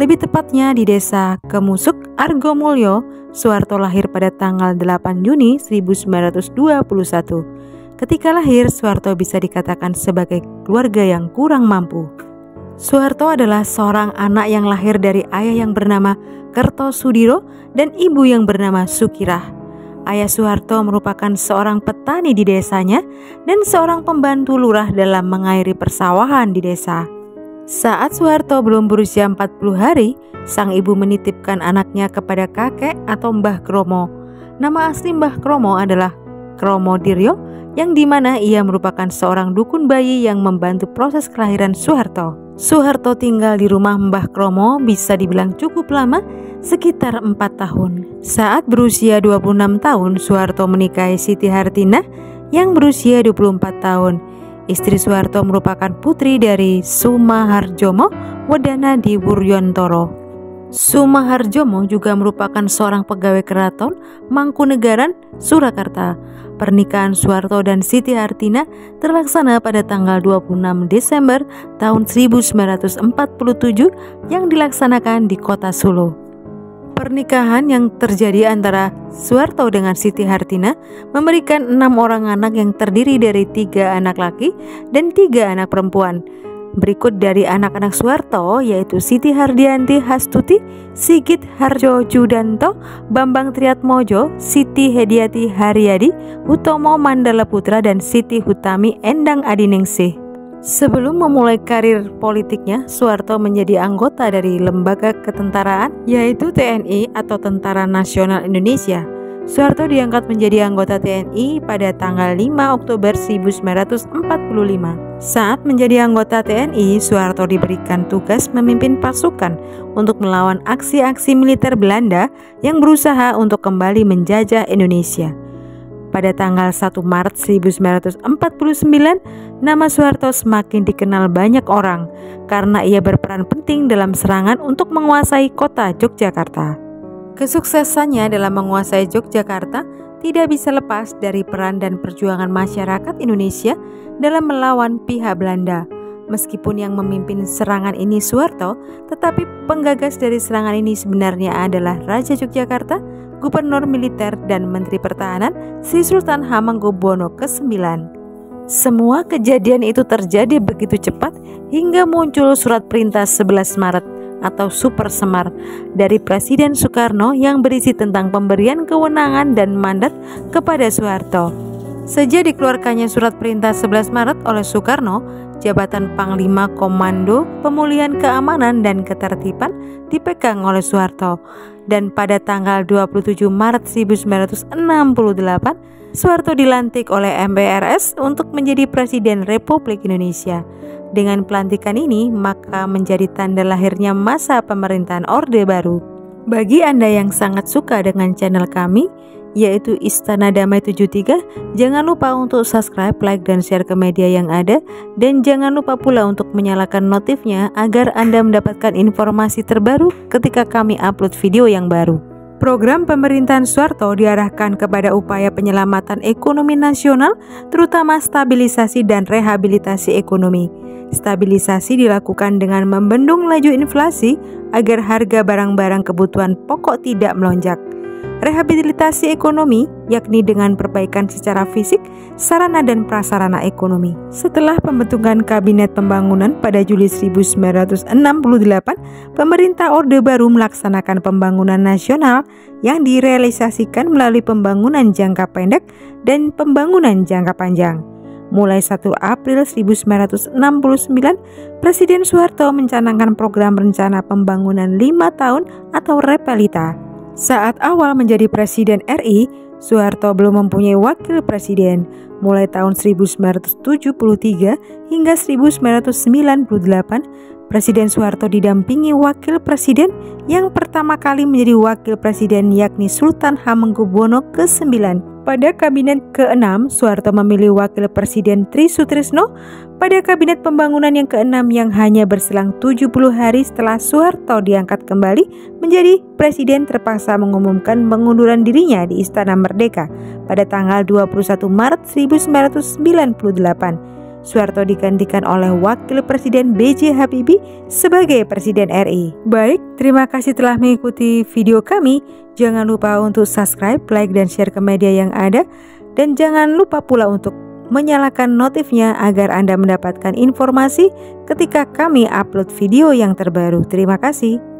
Lebih tepatnya di desa Kemusuk, Argomulyo. Soeharto lahir pada tanggal 8 Juni 1921. Ketika lahir, Soeharto bisa dikatakan sebagai keluarga yang kurang mampu. Soeharto adalah seorang anak yang lahir dari ayah yang bernama Kertosudiro dan ibu yang bernama Sukirah. Ayah Soeharto merupakan seorang petani di desanya dan seorang pembantu lurah dalam mengairi persawahan di desa. Saat Soeharto belum berusia 40 hari, sang ibu menitipkan anaknya kepada kakek atau Mbah Kromo. Nama asli Mbah Kromo adalah Kromo Diryo, yang dimana ia merupakan seorang dukun bayi yang membantu proses kelahiran Soeharto. Soeharto tinggal di rumah Mbah Kromo bisa dibilang cukup lama, sekitar 4 tahun. Saat berusia 26 tahun, Soeharto menikahi Siti Hartinah yang berusia 24 tahun. Istri Soeharto merupakan putri dari Sumaharjomo Wedana di Wuryontoro. Sumaharjomo juga merupakan seorang pegawai keraton Mangkunegaran, Surakarta. Pernikahan Soeharto dan Siti Hartinah terlaksana pada tanggal 26 Desember tahun 1947 yang dilaksanakan di kota Solo. Pernikahan yang terjadi antara Soeharto dengan Siti Hartinah memberikan 6 orang anak yang terdiri dari 3 anak laki dan 3 anak perempuan. Berikut dari anak-anak Soeharto yaitu Siti Hardianti Hastuti, Sigit Harjo Judanto, Bambang Triatmojo, Siti Hediati Haryadi, Hutomo Mandala Putra, dan Siti Hutami Endang Adiningsih. Sebelum memulai karir politiknya, Soeharto menjadi anggota dari lembaga ketentaraan yaitu TNI atau Tentara Nasional Indonesia. Soeharto diangkat menjadi anggota TNI pada tanggal 5 Oktober 1945. Saat menjadi anggota TNI, Soeharto diberikan tugas memimpin pasukan untuk melawan aksi-aksi militer Belanda yang berusaha untuk kembali menjajah Indonesia. Pada tanggal 1 Maret 1949, nama Soeharto semakin dikenal banyak orang karena ia berperan penting dalam serangan untuk menguasai kota Yogyakarta. Kesuksesannya dalam menguasai Yogyakarta tidak bisa lepas dari peran dan perjuangan masyarakat Indonesia dalam melawan pihak Belanda. Meskipun yang memimpin serangan ini Soeharto, tetapi penggagas dari serangan ini sebenarnya adalah Raja Yogyakarta, Gubernur Militer dan Menteri Pertahanan Sri Sultan Hamengkubuwono ke-9. Semua kejadian itu terjadi begitu cepat hingga muncul surat perintah 11 Maret atau Super Semar dari Presiden Soekarno yang berisi tentang pemberian kewenangan dan mandat kepada Soeharto. Sejak dikeluarkannya surat perintah 11 Maret oleh Soekarno, jabatan Panglima Komando Pemulihan Keamanan dan Ketertiban dipegang oleh Soeharto. Dan pada tanggal 27 Maret 1968, Soeharto dilantik oleh MPRS untuk menjadi Presiden Republik Indonesia. Dengan pelantikan ini, maka menjadi tanda lahirnya masa pemerintahan Orde Baru. Bagi Anda yang sangat suka dengan channel kami, yaitu Istana Damai 73, jangan lupa untuk subscribe, like, dan share ke media yang ada, dan jangan lupa pula untuk menyalakan notifnya agar Anda mendapatkan informasi terbaru ketika kami upload video yang baru. Program pemerintahan Soeharto diarahkan kepada upaya penyelamatan ekonomi nasional, terutama stabilisasi dan rehabilitasi ekonomi. Stabilisasi dilakukan dengan membendung laju inflasi agar harga barang-barang kebutuhan pokok tidak melonjak. Rehabilitasi ekonomi yakni dengan perbaikan secara fisik, sarana dan prasarana ekonomi. Setelah pembentukan Kabinet Pembangunan pada Juli 1968, pemerintah Orde Baru melaksanakan pembangunan nasional yang direalisasikan melalui pembangunan jangka pendek dan pembangunan jangka panjang. Mulai 1 April 1969, Presiden Soeharto mencanangkan program rencana pembangunan 5 tahun atau Repelita. Saat awal menjadi Presiden RI, Soeharto belum mempunyai wakil presiden. Mulai tahun 1973 hingga 1998, Presiden Soeharto didampingi wakil presiden yang pertama kali menjadi wakil presiden yakni Sultan Hamengkubuwono ke-9. Pada kabinet ke-6, Soeharto memilih wakil presiden Tri Sutrisno. Pada kabinet pembangunan yang ke-6 yang hanya berselang 70 hari setelah Soeharto diangkat kembali menjadi presiden, terpaksa mengumumkan pengunduran dirinya di Istana Merdeka pada tanggal 21 Maret 1998. Soeharto digantikan oleh Wakil Presiden B.J. Habibie sebagai Presiden RI. Baik, terima kasih telah mengikuti video kami. Jangan lupa untuk subscribe, like, dan share ke media yang ada. Dan jangan lupa pula untuk menyalakan notifnya agar Anda mendapatkan informasi ketika kami upload video yang terbaru. Terima kasih.